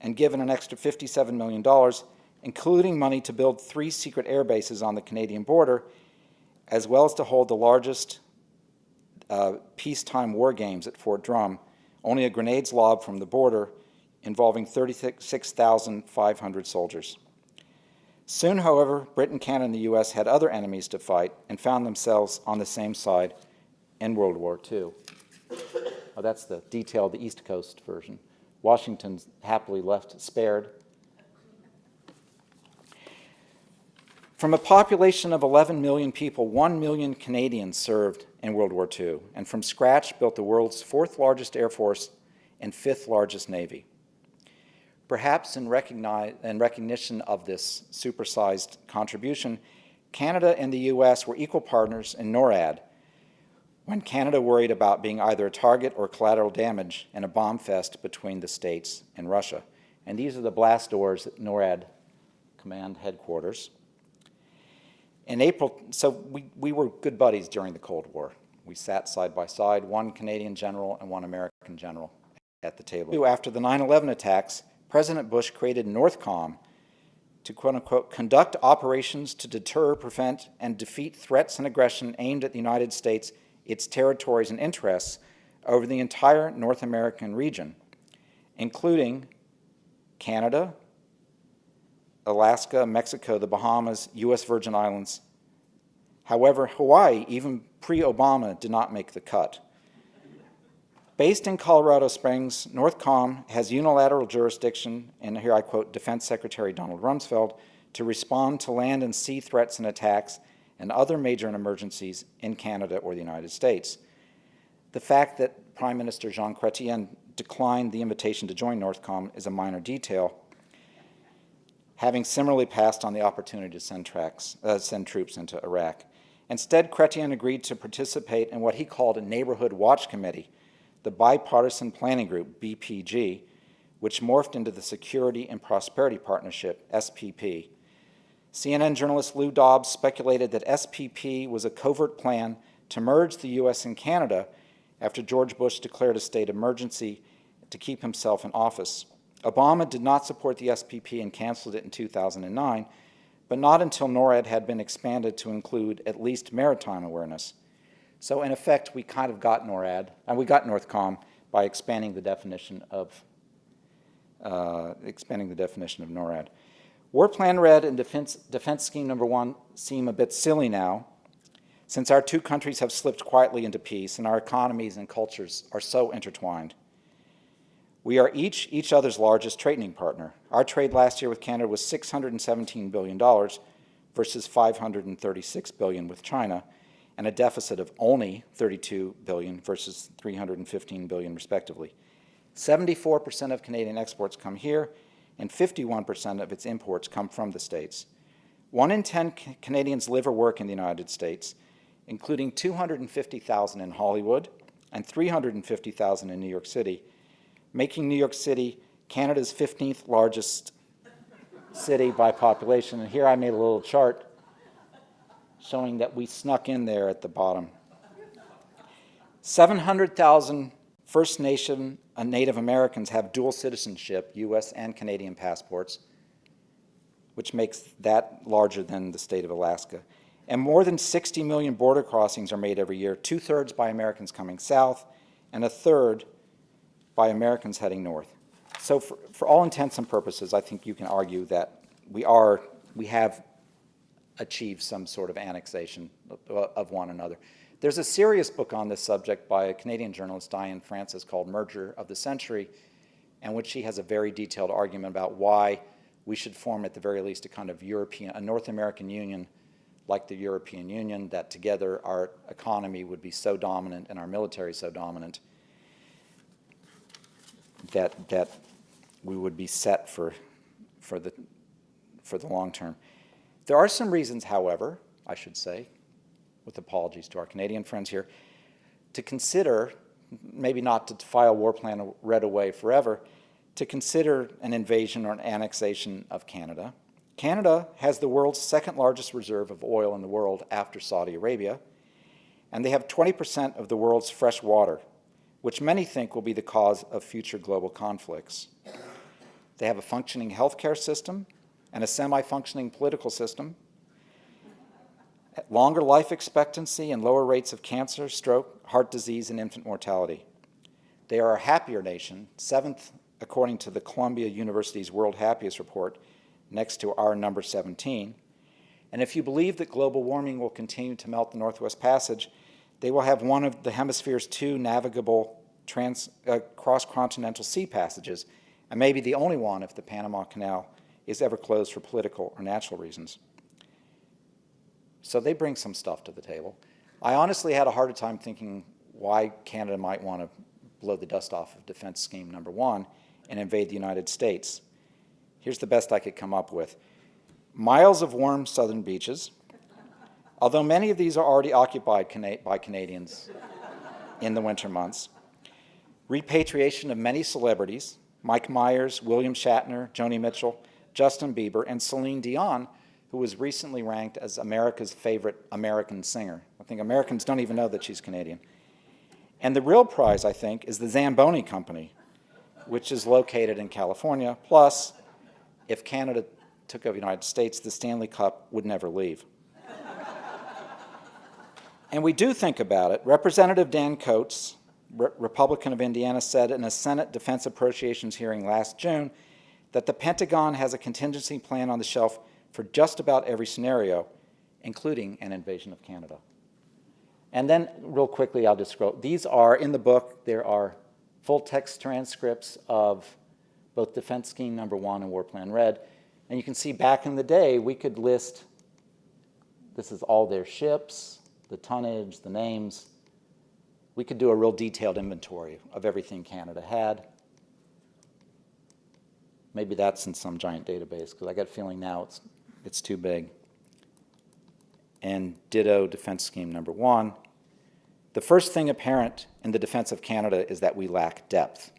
[SPEAKER 2] and given an extra $57 million, including money to build 3 secret air bases on the Canadian border, as well as to hold the largest peacetime war games at Fort Drum, only a grenade's lob from the border, involving 36,500 soldiers. Soon, however, Britain, Canada, and the U.S. had other enemies to fight and found themselves on the same side in World War II. Oh, that's the detailed East Coast version. Washington happily left spared. From a population of 11 million people, 1 million Canadians served in World War II, and from scratch built the world's 4th largest Air Force and 5th largest Navy. Perhaps in recognition of this supersized contribution, Canada and the U.S. were equal partners in NORAD, when Canada worried about being either a target or collateral damage in a bomb fest between the States and Russia. And these are the blast doors at NORAD Command Headquarters. In April, so we were good buddies during the Cold War. We sat side by side, one Canadian general and one American general at the table. After the 9/11 attacks, President Bush created NORTHCOM to, quote-unquote, conduct operations to deter, prevent, and defeat threats and aggression aimed at the United States, its territories and interests over the entire North American region, including Canada, Alaska, Mexico, the Bahamas, U.S. Virgin Islands. However, Hawaii, even pre-Obama, did not make the cut. Based in Colorado Springs, NORTHCOM has unilateral jurisdiction, and here I quote Defense Secretary Donald Rumsfeld, to respond to land and sea threats and attacks and other major emergencies in Canada or the United States. The fact that Prime Minister Jean Chrétien declined the invitation to join NORTHCOM is a minor detail, having similarly passed on the opportunity to send troops into Iraq. Instead, Chrétien agreed to participate in what he called a Neighborhood Watch Committee, the Bipartisan Planning Group, BPG, which morphed into the Security and Prosperity Partnership, SPP. CNN journalist Lou Dobbs speculated that SPP was a covert plan to merge the U.S. and Canada after George Bush declared a state of emergency to keep himself in office. Obama did not support the SPP and canceled it in 2009, but not until NORAD had been expanded to include at least maritime awareness. So in effect, we kind of got NORAD, and we got NORTHCOM by expanding the definition of NORAD. War Plan Red and Defense Scheme Number 1 seem a bit silly now, since our two countries have slipped quietly into peace and our economies and cultures are so intertwined. We are each other's largest trading partner. Our trade last year with Canada was $617 billion versus $536 billion with China, and a deficit of only $32 billion versus $315 billion respectively. 74% of Canadian exports come here, and 51% of its imports come from the States. 1 in 10 Canadians live or work in the United States, including 250,000 in Hollywood and 350,000 in New York City, making New York City Canada's 15th largest city by population. And here I made a little chart showing that we snuck in there at the bottom. 700,000 First Nation Native Americans have dual citizenship, U.S. and Canadian passports, which makes that larger than the state of Alaska. And more than 60 million border crossings are made every year, 2/3 by Americans coming south and 1/3 by Americans heading north. So for all intents and purposes, I think you can argue that we have achieved some sort of annexation of one another. There's a serious book on this subject by a Canadian journalist, Diane Francis, called Merger of the Century, in which she has a very detailed argument about why we should form, at the very least, a kind of a North American Union like the European Union, that together our economy would be so dominant and our military so dominant that we would be set for the long term. There are some reasons, however, I should say, with apologies to our Canadian friends here, to consider, maybe not to file War Plan Red away forever, to consider an invasion or an annexation of Canada. Canada has the world's second largest reserve of oil in the world after Saudi Arabia, and they have 20% of the world's fresh water, which many think will be the cause of future global conflicts. They have a functioning healthcare system and a semi-functioning political system, longer life expectancy and lower rates of cancer, stroke, heart disease, and infant mortality. They are a happier nation, 7th according to the Columbia University's World Happiest Report, next to our number 17. And if you believe that global warming will continue to melt the Northwest Passage, they will have one of the hemisphere's 2 navigable cross-continental sea passages, and maybe the only one if the Panama Canal is ever closed for political or natural reasons. So they bring some stuff to the table. I honestly had a harder time thinking why Canada might want to blow the dust off of Defense Scheme Number 1 and invade the United States. Here's the best I could come up with. Miles of warm southern beaches, although many of these are already occupied by Canadians in the winter months. Repatriation of many celebrities, Mike Myers, William Shatner, Joni Mitchell, Justin Bieber, and Celine Dion, who was recently ranked as America's favorite American singer. I think Americans don't even know that she's Canadian. And the real prize, I think, is the Zamboni Company, which is located in California. Plus, if Canada took over the United States, the Stanley Cup would never leave. And we do think about it. Representative Dan Coates, Republican of Indiana, said in a Senate Defense Appropriations hearing last June that the Pentagon has a contingency plan on the shelf for just about every scenario, including an invasion of Canada. And then, real quickly, I'll just scroll. These are, in the book, there are full text transcripts of both Defense Scheme Number 1 and War Plan Red. And you can see back in the day, we could list, this is all their ships, the tonnage, the names. we could do a real detailed inventory of everything Canada had. Maybe that's in some giant database, because I got a feeling now it's too big. And ditto defense scheme number 1. The first thing apparent in the defense of Canada is that we lack depth.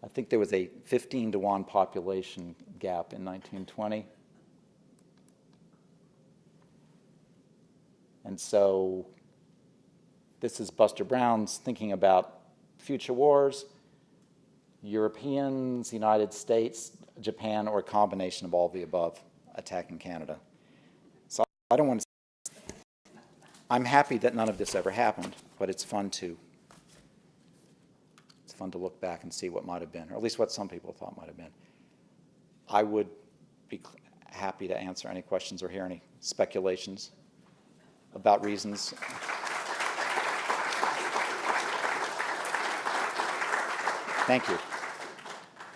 [SPEAKER 2] I think there was a 15-to-1 population gap in 1920. And so this is Buster Brown's thinking about future wars, Europeans, United States, Japan, or a combination of all the above attacking Canada. So I don't want to. I'm happy that none of this ever happened, but it's fun to look back and see what might have been, or at least what some people thought might have been. I would be happy to answer any questions or hear any speculations about reasons. Thank you.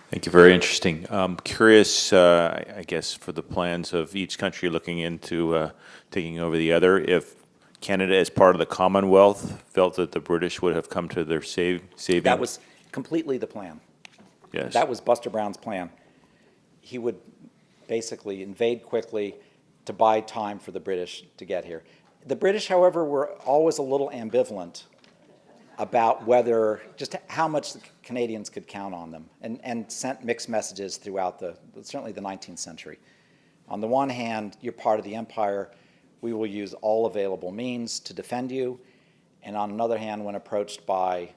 [SPEAKER 3] Thank you. Very interesting. Curious, I guess, for the plans of each country looking into taking over the other, if Canada, as part of the Commonwealth, felt that the British would have come to their saving.
[SPEAKER 2] That was completely the plan.
[SPEAKER 3] Yes.
[SPEAKER 2] That was Buster Brown's plan. He would basically invade quickly to buy time for the British to get here. The British, however, were always a little ambivalent about whether, just how much the Canadians could count on them, and sent mixed messages throughout certainly the 19th century. On the one hand, you're part of the empire, we will use all available means to defend you, and on another hand, when approached by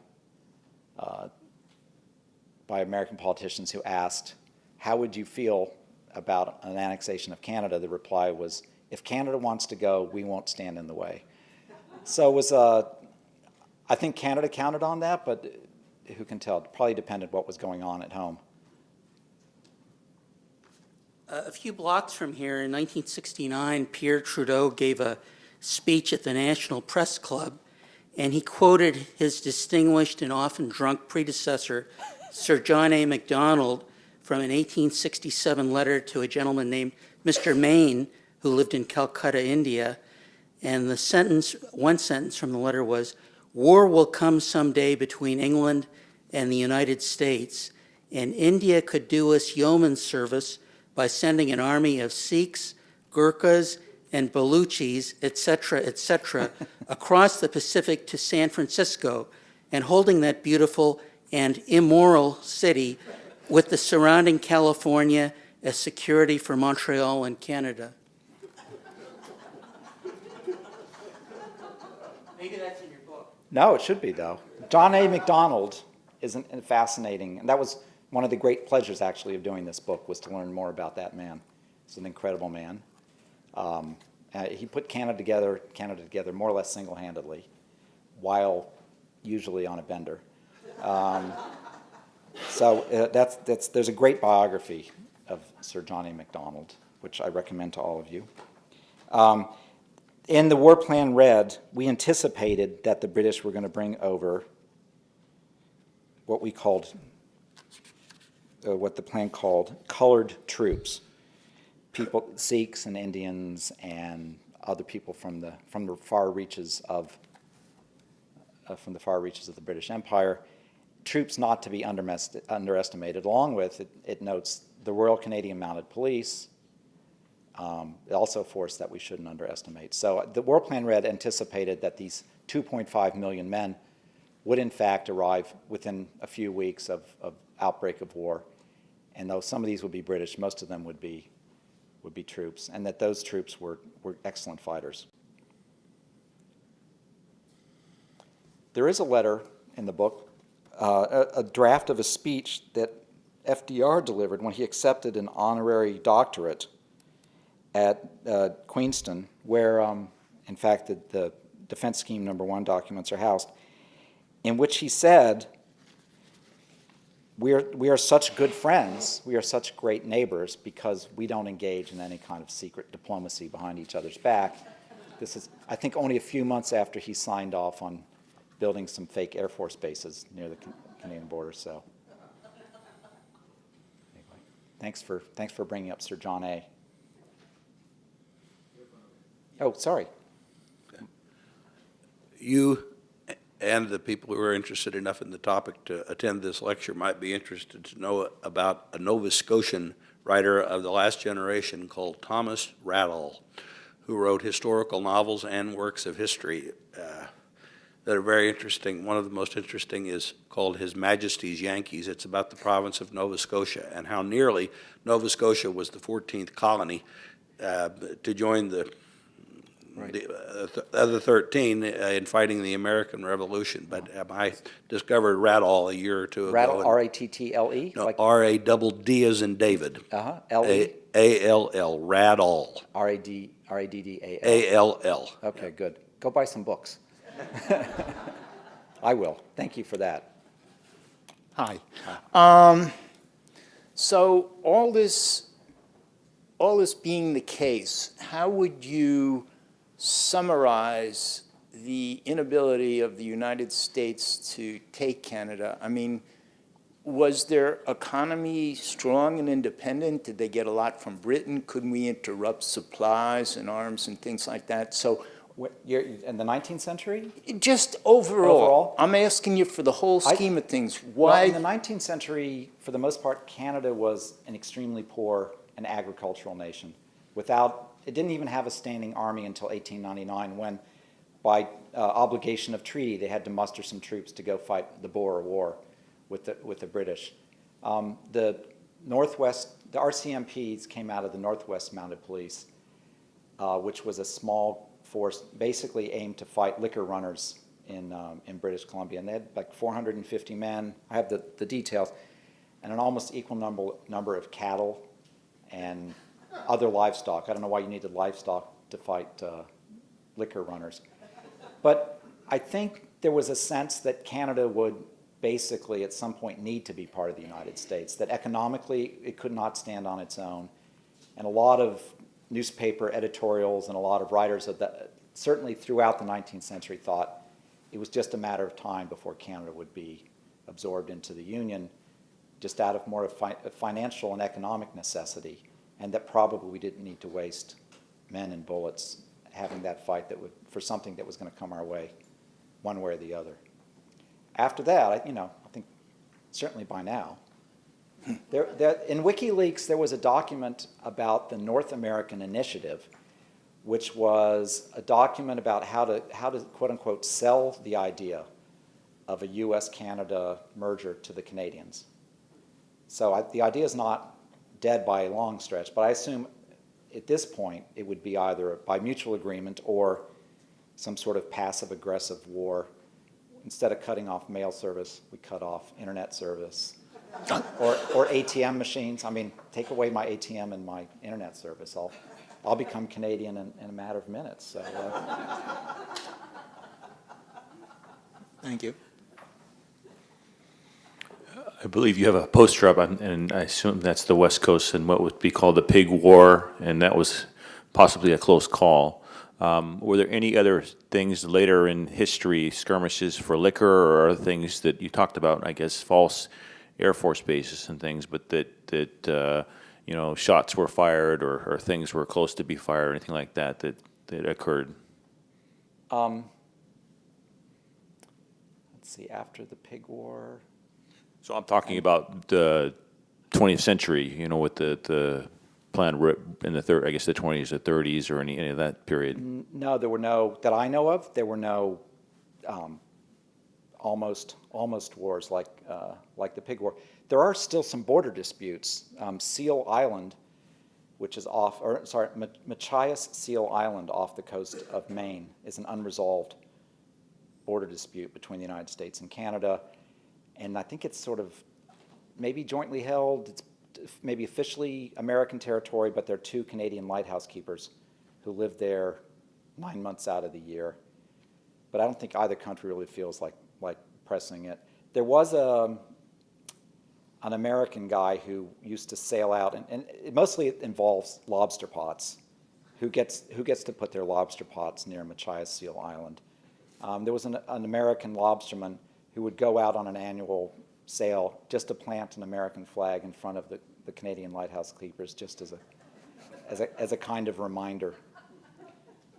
[SPEAKER 2] American politicians who asked, how would you feel about an annexation of Canada, the reply was, if Canada wants to go, we won't stand in the way. So it was I think Canada counted on that, but who can tell? It probably depended what was going on at home.
[SPEAKER 4] A few blocks from here, in 1969, Pierre Trudeau gave a speech at the National Press Club, and he quoted his distinguished and often drunk predecessor, Sir John A. Macdonald, from an 1867 letter to a gentleman named Mr. Maine, who lived in Calcutta, India. And one sentence from the letter was, "War will come someday between England and the United States, and India could do us yeoman's service by sending an army of Sikhs, Gurkhas, and Baluchis, etc., across the Pacific to San Francisco, and holding that beautiful and immoral city with the surrounding California as security for Montreal and Canada." Maybe that's in your book.
[SPEAKER 2] No, it should be, though. John A. Macdonald is fascinating, and that was one of the great pleasures, actually, of doing this book, was to learn more about that man. He's an incredible man. He put Canada together more or less single-handedly, while usually on a bender. There's a great biography of Sir John A. Macdonald, which I recommend to all of you. In the War Plan Red, we anticipated that the British were going to bring over what the plan called colored troops, people, Sikhs and Indians and other people from the far reaches of the British Empire. Troops not to be underestimated. Along with it notes the Royal Canadian Mounted Police. Also a force that we shouldn't underestimate. So the War Plan Red anticipated that these 2.5 million men would in fact arrive within a few weeks of outbreak of war. And though some of these would be British, most of them would be troops, and that those troops were excellent fighters. There is a letter in the book, a draft of a speech that FDR delivered when he accepted an honorary doctorate at Queenston, where, in fact, the Defense Scheme No. 1 documents are housed, in which he said, we are such good friends, we are such great neighbors because we don't engage in any kind of secret diplomacy behind each other's back. This is, I think, only a few months after he signed off on building some fake Air Force bases near the Canadian border. So, anyway, thanks for bringing up Sir John A. Oh, sorry.
[SPEAKER 5] you and the people who are interested enough in the topic to attend this lecture might be interested to know about a Nova Scotian writer of the last generation called Thomas Radall, who wrote historical novels and works of history that are very interesting. One of the most interesting is called His Majesty's Yankees. It's about the province of Nova Scotia and how nearly Nova Scotia was the 14th colony to join the other 13 in fighting the American Revolution. But I discovered Radall a year or two ago.
[SPEAKER 2] Rattle, R-A-T-T-L-E?
[SPEAKER 5] No, R-A-double-D as in David.
[SPEAKER 2] L-E?
[SPEAKER 5] A-L-L, Radall.
[SPEAKER 2] R-A-D-D-A-L.
[SPEAKER 5] A-L-L.
[SPEAKER 2] Okay, good. Go buy some books. I will. Thank you for that.
[SPEAKER 6] Hi. So all this being the case, how would you summarize the inability of the United States to take Canada? I mean, was their economy strong and independent? Did they get a lot from Britain? Couldn't we interrupt supplies and arms and things like that? So
[SPEAKER 2] You're in the 19th century?
[SPEAKER 6] just overall,
[SPEAKER 2] Overall?
[SPEAKER 6] I'm asking you for the whole scheme of things.
[SPEAKER 2] Well,
[SPEAKER 6] Why?
[SPEAKER 2] in the 19th century, for the most part, Canada was an extremely poor and agricultural nation. It didn't even have a standing army until 1899 when, by obligation of treaty, they had to muster some troops to go fight the Boer War with the British. The RCMPs came out of the Northwest Mounted Police, which was a small force basically aimed to fight liquor runners in British Columbia. And they had like 450 men, I have the details, and an almost equal number of cattle and other livestock. I don't know why you needed livestock to fight liquor runners. But I think there was a sense that Canada would basically at some point need to be part of the United States, that economically it could not stand on its own. And a lot of newspaper editorials and a lot of writers of that, certainly throughout the 19th century, thought it was just a matter of time before Canada would be absorbed into the Union, just out of more of financial and economic necessity, and that probably we didn't need to waste men and bullets having that fight for something that was going to come our way, one way or the other. After that, I think certainly by now, in WikiLeaks, there was a document about the North American Initiative, which was a document about how to quote unquote sell the idea of a U.S.-Canada merger to the Canadians. So the idea is not dead by a long stretch, but I assume at this point it would be either by mutual agreement or some sort of passive-aggressive war. Instead of cutting off mail service, we cut off internet service. Or ATM machines. I mean, take away my ATM and my internet service. I'll become Canadian in a matter of minutes. So,
[SPEAKER 6] Thank you.
[SPEAKER 3] I believe you have a poster up, and I assume that's the West Coast and what would be called the Pig War, and that was possibly a close call. Were there any other things later in history, skirmishes for liquor or other things that you talked about, I guess, false Air Force bases and things, but that shots were fired or things were close to be fired or anything like that occurred?
[SPEAKER 2] let's see, after the Pig War.
[SPEAKER 3] So I'm talking about the 20th century, with the plan in the 20s or 30s or any of that period.
[SPEAKER 2] No, there were no, that I know of, there were no almost wars like the Pig War. There are still some border disputes. Seal Island, which is Machias Seal Island off the coast of Maine, is an unresolved border dispute between the United States and Canada. And I think it's sort of maybe jointly held, it's maybe officially American territory, but there are two Canadian lighthouse keepers who live there 9 months out of the year. But I don't think either country really feels like pressing it. There was an American guy who used to sail out, and it mostly involves lobster pots. Who gets to put their lobster pots near Machias Seal Island? There was an American lobsterman who would go out on an annual sail just to plant an American flag in front of the Canadian lighthouse keepers, just as a kind of reminder.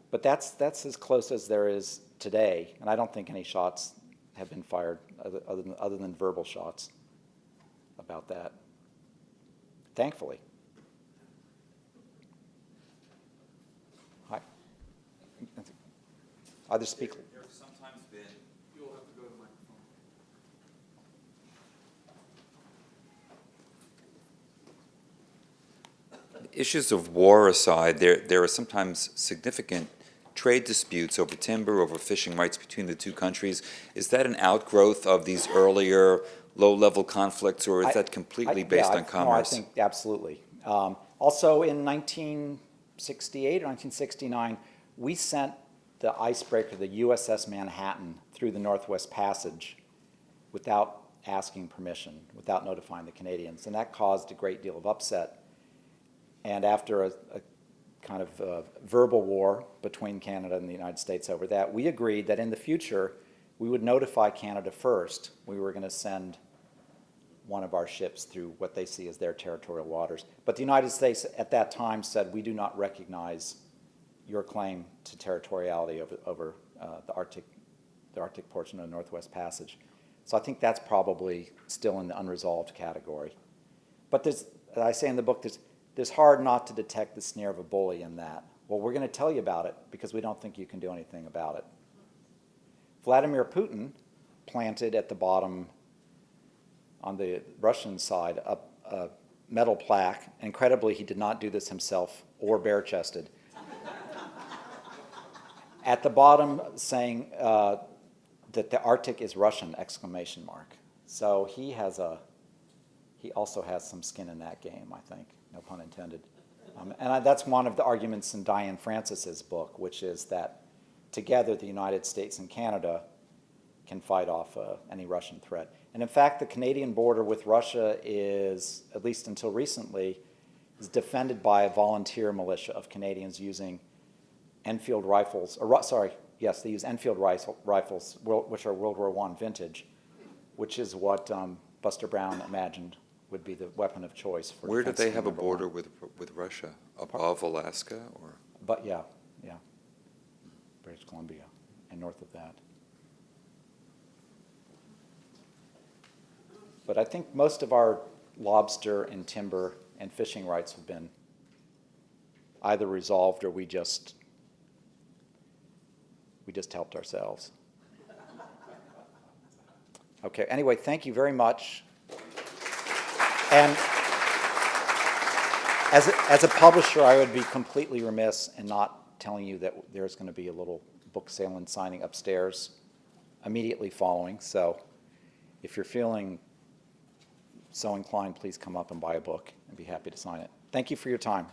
[SPEAKER 2] But that's as close as there is today, and I don't think any shots have been fired other than verbal shots about that, thankfully. Hi. Other speakers?
[SPEAKER 7] There have sometimes been. You'll have to go to the microphone. Issues of war aside, there are sometimes significant trade disputes over timber, over fishing rights between the two countries. Is that an outgrowth of these earlier low-level conflicts, or is that completely based on commerce?
[SPEAKER 2] No, I think absolutely. Also, in 1968 or 1969, we sent the icebreaker, the USS Manhattan, through the Northwest Passage without asking permission, without notifying the Canadians, and that caused a great deal of upset. And after a kind of verbal war between Canada and the United States over that, we agreed that in the future we would notify Canada first. We were going to send one of our ships through what they see as their territorial waters. But the United States at that time said, we do not recognize your claim to territoriality over the Arctic portion of the Northwest Passage. So I think that's probably still in the unresolved category. But there's, as I say in the book, there's hard not to detect the sneer of a bully in that. Well, we're going to tell you about it because we don't think you can do anything about it. Vladimir Putin planted at the bottom on the Russian side a metal plaque. Incredibly, he did not do this himself or bare-chested. At the bottom saying that the Arctic is Russian, exclamation mark. So he also has some skin in that game, I think, no pun intended. That's one of the arguments in Diane Francis's book, which is that together the United States and Canada can fight off any Russian threat. And in fact, the Canadian border with Russia is, at least until recently, is defended by a volunteer militia of Canadians using Enfield rifles, they use Enfield rifles, which are World War I vintage, which is what Buster Brown imagined would be the weapon of choice for
[SPEAKER 7] Where do they
[SPEAKER 2] defense
[SPEAKER 7] have a
[SPEAKER 2] number
[SPEAKER 7] border
[SPEAKER 2] one.
[SPEAKER 7] with Russia? Above Alaska, or?
[SPEAKER 2] But yeah, British Columbia and north of that. But I think most of our lobster and timber and fishing rights have been either resolved or we just helped ourselves. Okay, anyway, thank you very much. And as a publisher, I would be completely remiss in not telling you that there's going to be a little book sale and signing upstairs immediately following. So if you're feeling so inclined, please come up and buy a book. I'd be happy to sign it. Thank you for your time.